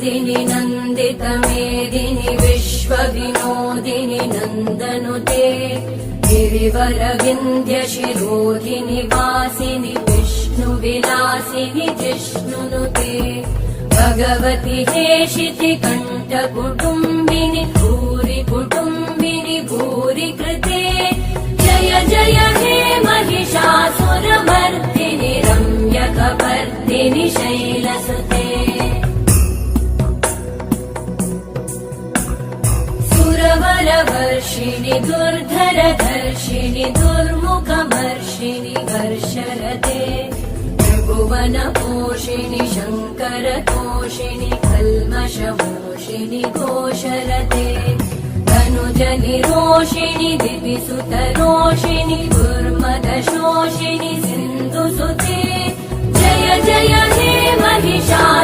नन्दिनि नन्दितमेदिनि विश्वविनोदिनि नन्दनुते गिरिवरविन्ध्यशिरोधिनि वासिनि विष्णुविलासिनि जिष्णुनुते भगवति हेशिति कण्ठकुटुम्बिनि भूरि कुटुम्बिनि भूरि कृते जय जय हे महिषासुरमर्दिनि रम्यकपर्दिनि शैलसुते सुरवरवर्षिणि दुर्धरधर्षिणि दुर्मुखमर्षिणि वर्षरते त्रिभुवनपोषिणि शङ्करतोषिणि कल्मषमोषिणि घोषरते धनुजनिरोषिणि दिविसुतरोषिणि दुर्मदशोषिणि सिन्धुसुते जय जय हे महिषा